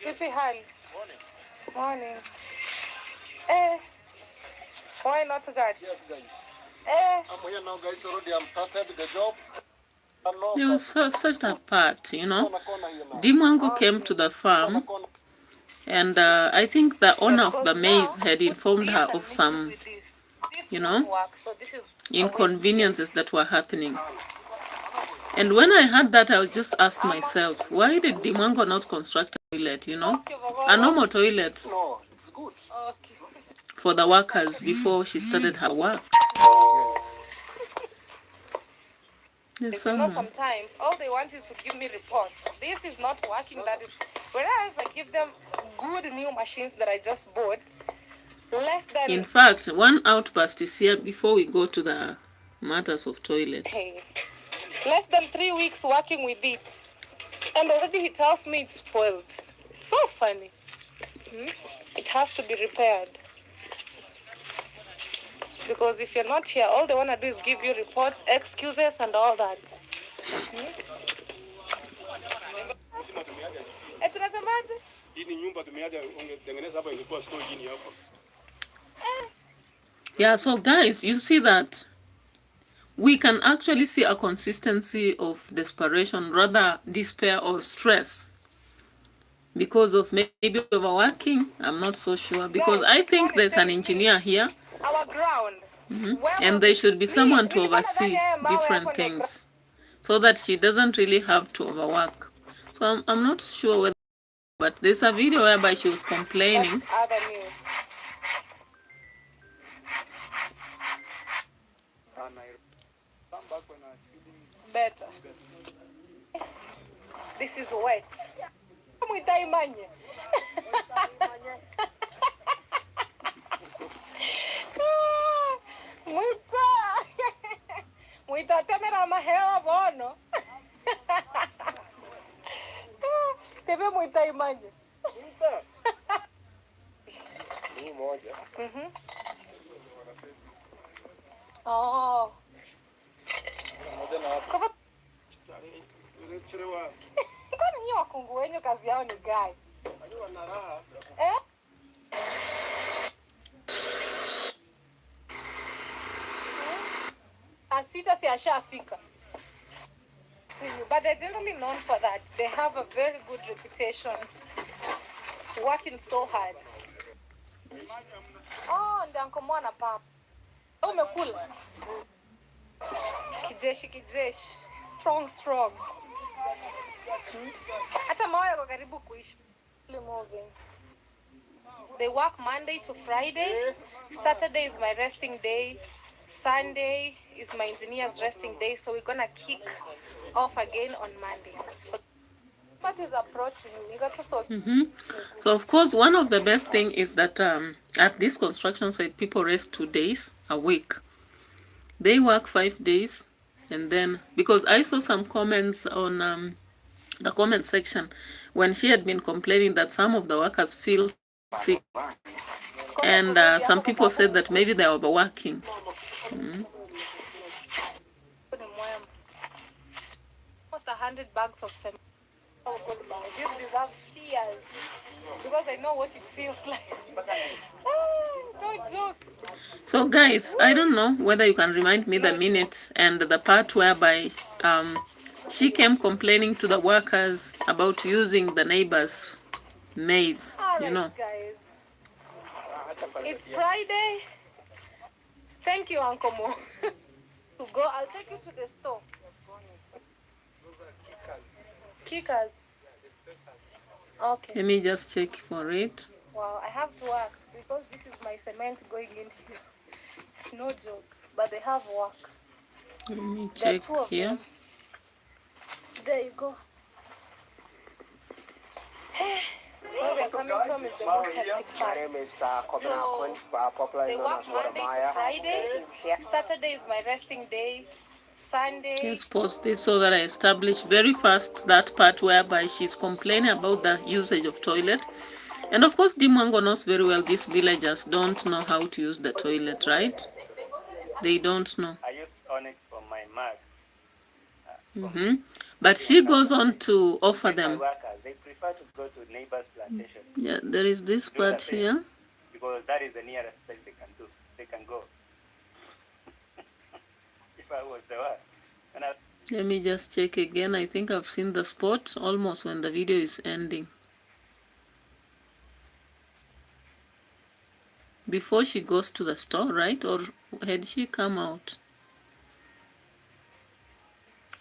Pipi Han. Morning. Why not God? Yes, guys. I'm here now, guys. Already I'm started the job. There was such a part, you know. MWANGO came to the farm, and I think the owner of the maize had informed her of some, you know, inconveniences that were happening. And when I heard that, I would just ask myself, why did MWANGO not construct a toilet, you know? A normal toilet No, it's good. for the workers before she started her work. There's You know, someone. sometimes all they want is to give me reports. This is not working. That is, whereas I give them good new machines that I just bought, less than In fact, one outburst is here before we go to the matters of toilet. less than 3 weeks working with it, and already he tells me it's spoiled. It's so funny. It has to be repaired. Because if you're not here, all they want to do is give you reports, excuses, and all that. Yeah, so guys, you see that we can actually see a consistency of desperation, rather despair or stress, because of maybe overworking. I'm not so sure, because I think there's an engineer here, Our ground. and there should be someone to oversee different things so that she doesn't really have to overwork. So I'm not sure whether, but there's a video whereby she was complaining. That's other news. Better. This is wet. Muitaimanye. Muita. Muita temera mahewa bono. Tebe muitaimanye. Oh. Kwani nyinyi wakungu wenyu kazi yao ni gani? Eh? Asita si ashafika. But they're generally known for that. They have a very good reputation. Working so hard. Oh, ndio Uncle Mwana pam. Umekula. Kijeshi. Strong. Hata mawe yako karibu kuisha. They work Monday to Friday. Saturday is my resting day. Sunday is my engineer's resting day. So we're gonna kick off again on Monday. So what is approaching? You got to sort. So of course, one of the best thing is that at this construction site, people rest 2 days a week. They work 5 days, and then because I saw some comments on the comment section when she had been complaining that some of the workers feel sick, and some people said that maybe they were overworking. Almost 100 bags of cement. This deserves tears because I know what it feels like. No joke. So guys, I don't know whether you can remind me the minutes and the part whereby she came complaining to the workers about using the neighbor's maize, you know. Guys. It's Friday. Thank you, Uncle Mo. To go, I'll take you to the store. Kickers. Okay. Let me just check for it. Wow, I have to ask because this is my cement going in here. It's no joke, but they have work. Let me There are check 2 of here. them. There you go. Where we are coming from is the most hectic part. My name is So, popularly they known work as Monday to Maya. Friday. Saturday is my resting day. Sunday. Let's post this so that I establish very fast that part whereby she's complaining about the usage of toilet. And of course, MWANGO knows very well these villagers don't know how to use the toilet, right? They don't know. I used Onyx for my mug. But she goes on to offer My them. workers, they prefer to go to neighbor's plantation Yeah, there is this Do the part thing. here. because that is the nearest place they can go. If I was the one. And Let me just check again. I think I've seen the spot almost when the video is ending. Before she goes to the store, right? Or had she come out?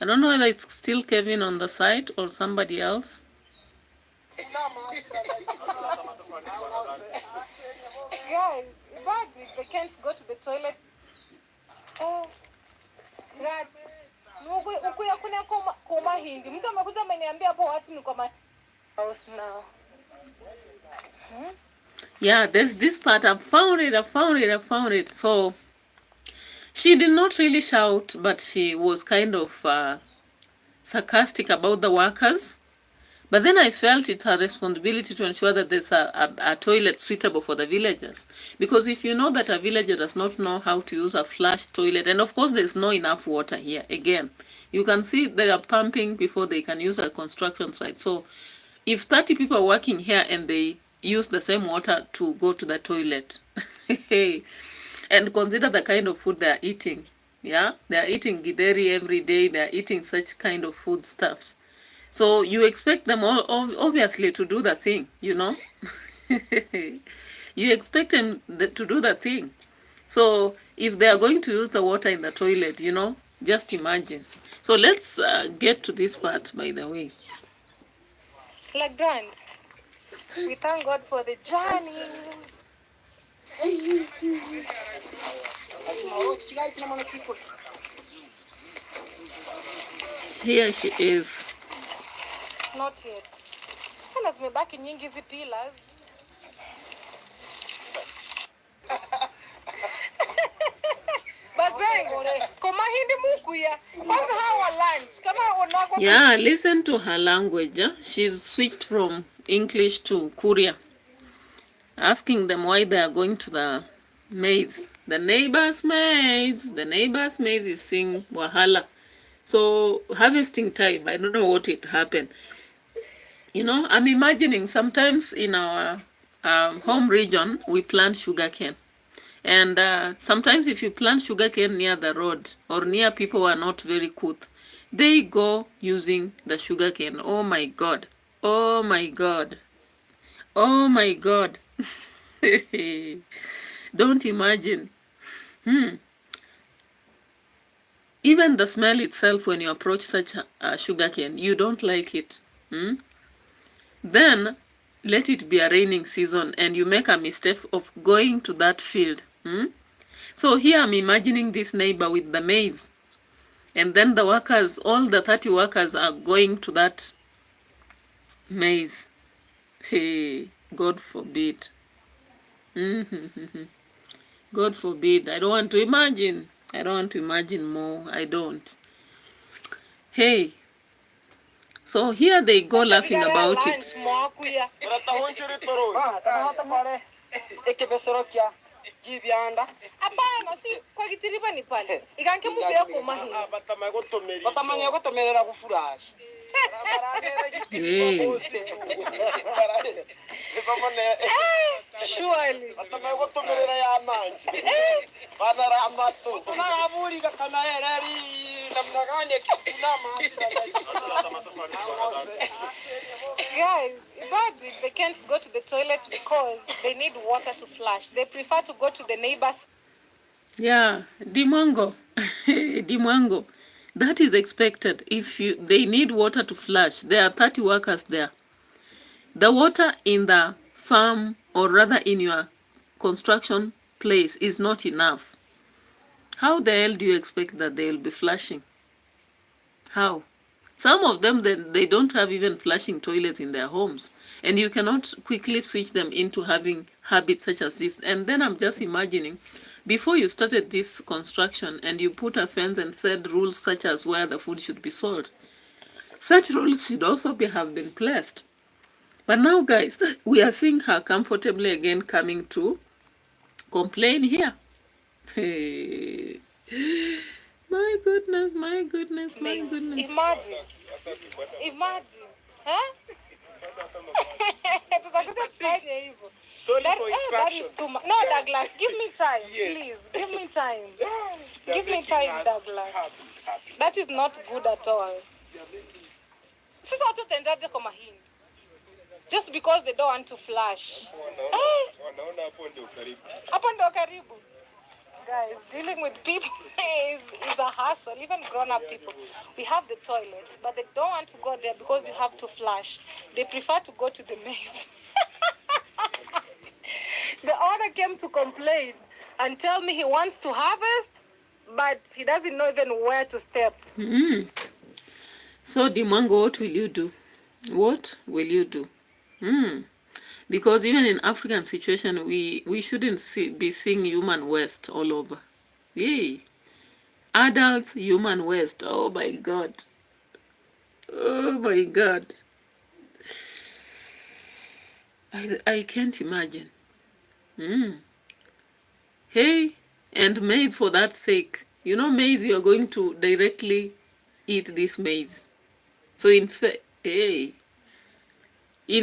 I don't know whether it's still Kevin on the site or somebody else. Guys, imagine they can't go to the toilet. Oh, God. Ukuya kuna koma hindi. Mtu amekuja ameniambia hapo watu ni kwa house now. Yeah, there's this part. I found it. So she did not really shout, but she was kind of sarcastic about the workers. But then I felt it's her responsibility to ensure that there's a toilet suitable for the villagers. Because if you know that a villager does not know how to use a flush toilet, and of course there's no enough water here, again, you can see they are pumping before they can use a construction site. So if 30 people are working here and they use the same water to go to the toilet, and consider the kind of food they are eating, yeah, they are eating githeri every day, they are eating such kind of foodstuffs. So you expect them all obviously to do the thing, you know. You expect them to do the thing. So if they are going to use the water in the toilet, you know, just imagine. So let's get to this part, by the way. Like grand. We thank God for the journey. Here she is. Not yet. Kana zimebaki nyingi hizi pillars. Yeah, listen to her language. She's switched from English to Korea, asking them why they are going to the maize. The neighbor's maize. The neighbor's maize is saying wahala. So harvesting time, I don't know what it happened. You know, I'm imagining sometimes in our home region, we plant sugarcane. And sometimes if you plant sugarcane near the road or near people who are not very good, they go using the sugarcane. Oh my God. Oh my God. Oh my God. Don't imagine. even the smell itself, when you approach such a sugarcane, you don't like it. Then let it be a raining season and you make a mistake of going to that field. So here I'm imagining this neighbor with the maize, and then the workers, all the 30 workers are going to that maize. Hey, God forbid. God forbid. I don't want to imagine. I don't want to imagine more. I don't. Hey, so here they go laughing about it. Hapana, si kwa kitiriba ni pale. Ikanke mubia kwa mahi. Batamanya gutomerera gufurashi. Hey. Surely. Batamanya gutomerera ya manje. Bana ramatu. Tunaraburi kakana ereri namna gani kitunama. Guys, imagine they can't go to the toilet because they need water to flush. They prefer to go to the neighbors. Yeah, DMWANGO. DMWANGO. That is expected. If they need water to flush, there are 30 workers there. The water in the farm, or rather in your construction place, is not enough. How the hell do you expect that they will be flushing? How? Some of them, they don't have even flushing toilets in their homes. And you cannot quickly switch them into having habits such as this. And then I'm just imagining, before you started this construction and you put a fence and said rules such as where the food should be sold, such rules should also have been placed. But now, guys, we are seeing her comfortably again coming to complain here. Hey. My goodness, my goodness, my goodness. Imagine. Huh? That is too much. No, Douglas, give me time, please. Give me time. Give me time, Douglas. That is not good at all. Sisi watu tendaje kwa mahini? Just because they don't want to flush. Hapo ndio karibu. Guys, dealing with people is a hassle. Even grown-up people. We have the toilets, but they don't want to go there because you have to flush. They prefer to go to the maize. The owner came to complain and tell me he wants to harvest, but he doesn't know even where to step. So, DMWANGO, what will you do? What will you do? Because even in African situation, we shouldn't be seeing human waste all over. Yay. Adults, human waste. Oh my God. Oh my God. I can't imagine. Hey, and maize for that sake. You know, maize, you are going to directly eat this maize. So in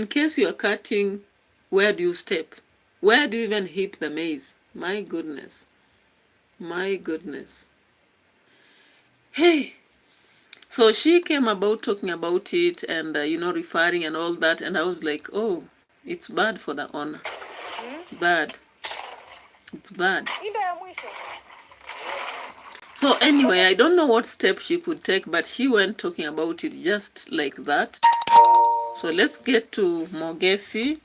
case you are cutting, where do you step? Where do you even heap the maize? My goodness. My goodness. Hey. So she came about talking about it and, referring and all that. And I was like, oh, it's bad for the owner. Bad. It's bad. So anyway, I don't know what step she could take, but she went talking about it just like that. So let's get to MOGESI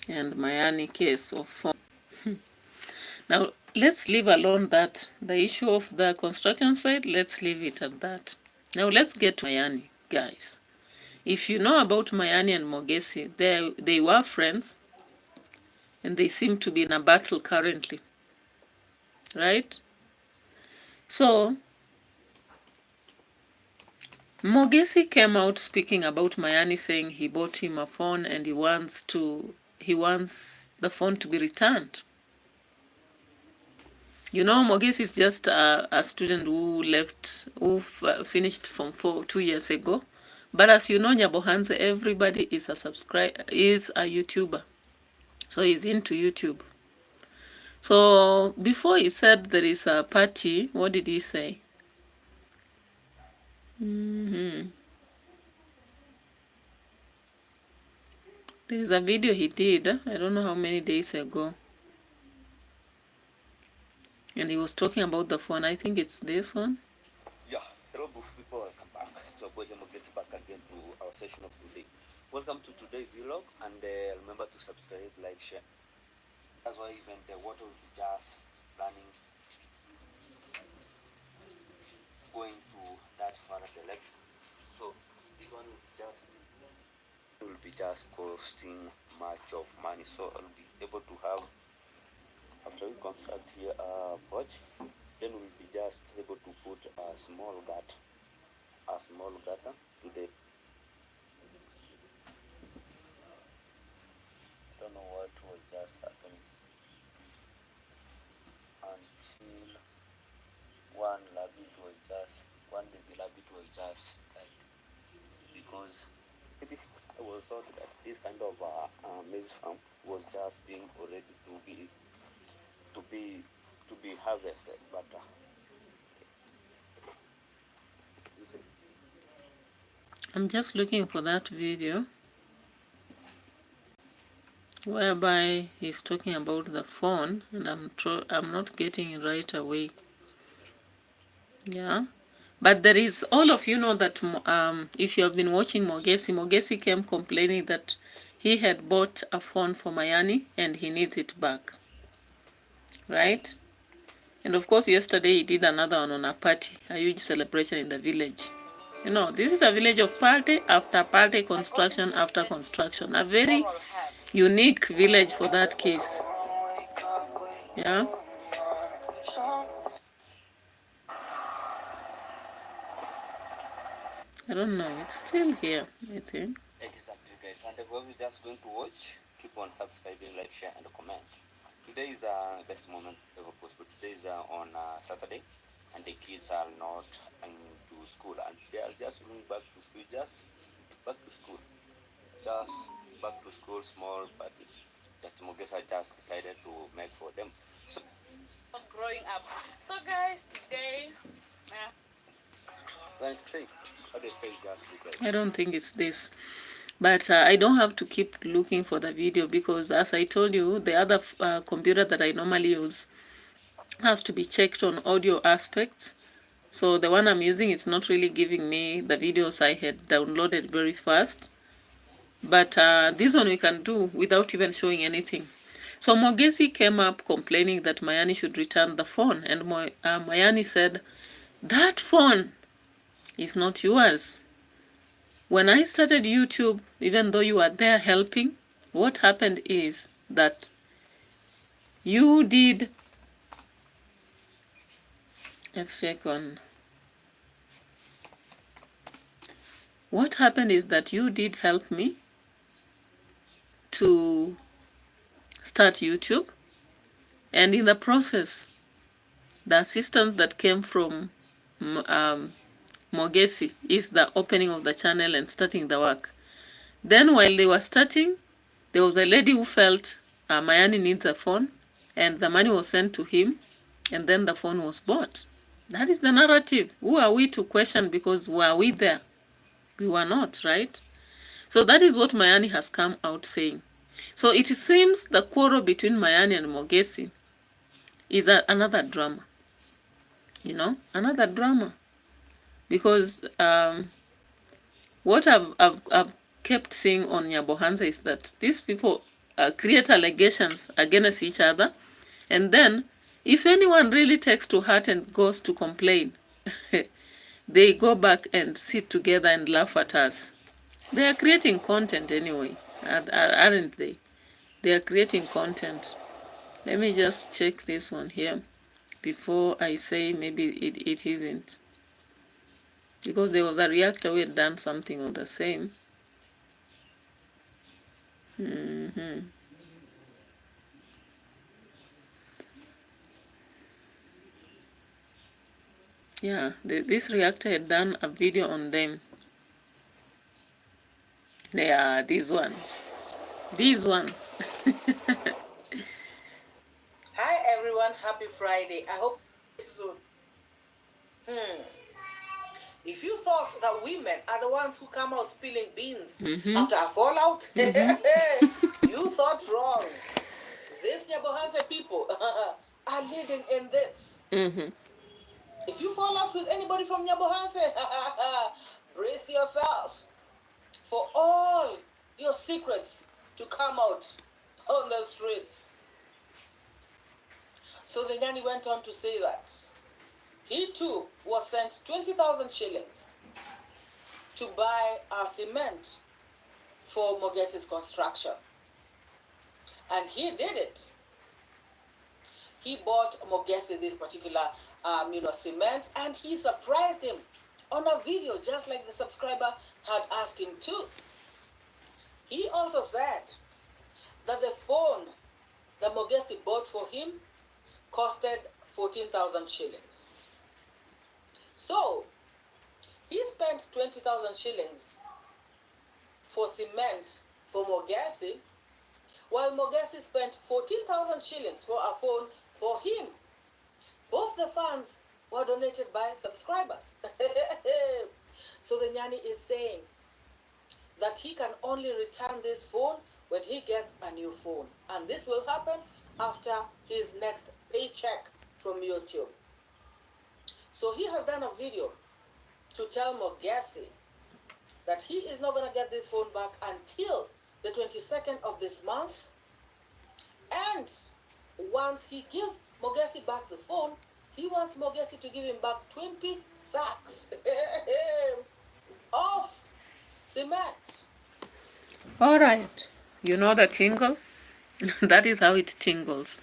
and MAYANI case of phone. Now, let's leave alone that. The issue of the construction site, let's leave it at that. Now, let's get to MAYANI, guys. If you know about MAYANI and MOGESI, they were friends, and they seem to be in a battle currently. Right? So, MOGESI came out speaking about MAYANI, saying he bought him a phone and he wants the phone to be returned. You know, MOGESI is just a student who finished Form 4 2 years ago. But as you know, Nyabohanse, everybody is a YouTuber. So he's into YouTube. So before he said there is a party, what did he say? There is a video he did, I don't know how many days ago. And he was talking about the phone. I think it's this one. Yeah, hello people, welcome back. So MOGESI back again to our session of today. Welcome to today's vlog, and remember to subscribe, like, share. That's why even the water will be just running, going to that far direction. So this one will be just costing much of money. So I'll be able to have, after we construct here a porch, then we'll be just able to put a small gutter to the, I don't know what was just happening until one baby rabbit was just died, because maybe I was thought that this kind of maize farm was just being already to be harvested, but you see. I'm just looking for that video whereby he's talking about the phone, and I'm not getting it right away. Yeah, but there is, all of you know that if you have been watching Mogesi came complaining that he had bought a phone for Mayani and he needs it back, right? And of course yesterday he did another one on a party, a huge celebration in the village. You know, this is a village of party after party, construction after construction. A very unique village for that case. Yeah. I don't know. It's still here, I think. Exactly, guys. And we're just going to watch. Keep on subscribing, like, share, and comment. Today is best moment ever possible. Today is on Saturday, and the kids are not into school, and they are just going back to school. Just back to school. Small party. Just MOGESI just decided to make for them. So Growing up. So guys, today, let's see how they say just look I don't think it's this. But I don't have to keep looking for the video, because as I told you, the other computer that I normally use has to be checked on audio aspects. So the one I'm using is not really giving me the videos I had downloaded very fast. But this one we can do without even showing anything. So Mogesi came up complaining that Mayani should return the phone. And Mayani said, that phone is not yours. When I started YouTube, even though you were there helping, what happened is that you did, let's check on, what happened is that you did help me to start YouTube, and in the process, the assistance that came from Mogesi is the opening of the channel and starting the work. Then while they were starting, there was a lady who felt Mayani needs a phone, and the money was sent to him, and then the phone was bought. That is the narrative. Who are we to question, because were we there? We were not, right? So that is what Mayani has come out saying. So it seems the quarrel between Mayani and Mogesi is another drama. You know, another drama. Because what I've kept seeing on Nyabohanza is that these people create allegations against each other, and then if anyone really takes to heart and goes to complain, they go back and sit together and laugh at us. They are creating content anyway, aren't they? They are creating content. Let me just check this one here before I say maybe it isn't. Because there was a reactor who had done something of the same. Yeah, this reactor had done a video on them. Yeah, this one. hi everyone, happy Friday. I hope soon. If you thought that women are the ones who come out spilling beans after a fallout, you thought wrong. These Nyabohanse people are leading in this. Mm-hmm. If you fall out with anybody from Nyabohanse, brace yourself for all your secrets to come out on the streets. So the Nyani went on to say that he too was sent 20,000 shillings to buy cement for Mogesi's construction. And he did it. He bought Mogesi this particular cement, and he surprised him on a video, just like the subscriber had asked him to. He also said that the phone that Mogesi bought for him costed 14,000 shillings. So he spent 20,000 shillings for cement for Mogesi, while Mogesi spent 14,000 shillings for a phone for him. Both the funds were donated by subscribers. So the Nyani is saying that he can only return this phone when he gets a new phone. And this will happen after his next paycheck from YouTube. So he has done a video to tell Mogesi that he is not going to get this phone back until the 22nd of this month. And once he gives Mogesi back the phone, he wants Mogesi to give him back 20 sacks of cement. All right. You know the tingle? That is how it tingles.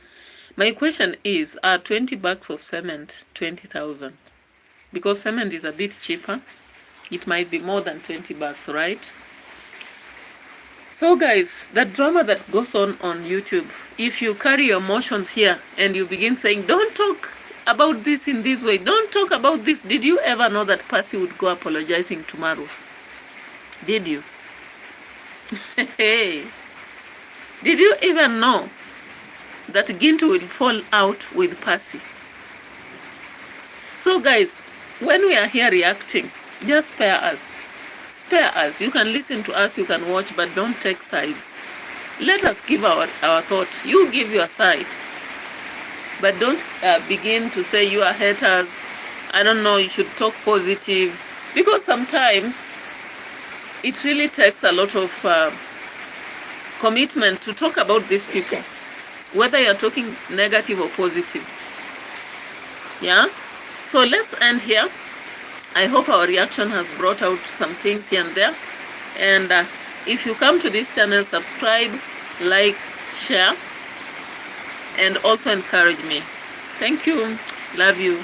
My question is, are 20 bags of cement 20,000? Because cement is a bit cheaper. It might be more than 20 bucks, right? So guys, the drama that goes on YouTube, if you carry your emotions here and you begin saying, don't talk about this in this way, don't talk about this. Did you ever know that Percy would go apologizing tomorrow? Did you? Hey. Did you even know that Gintu will fall out with Percy? So guys, when we are here reacting, just spare us. Spare us. You can listen to us, you can watch, but don't take sides. Let us give our thought. You give your side. But don't begin to say you are haters. I don't know, you should talk positive. Because sometimes it really takes a lot of commitment to talk about these people. Whether you're talking negative or positive. Yeah? So let's end here. I hope our reaction has brought out some things here and there. And if you come to this channel, subscribe, like, share, and also encourage me. Thank you. Love you.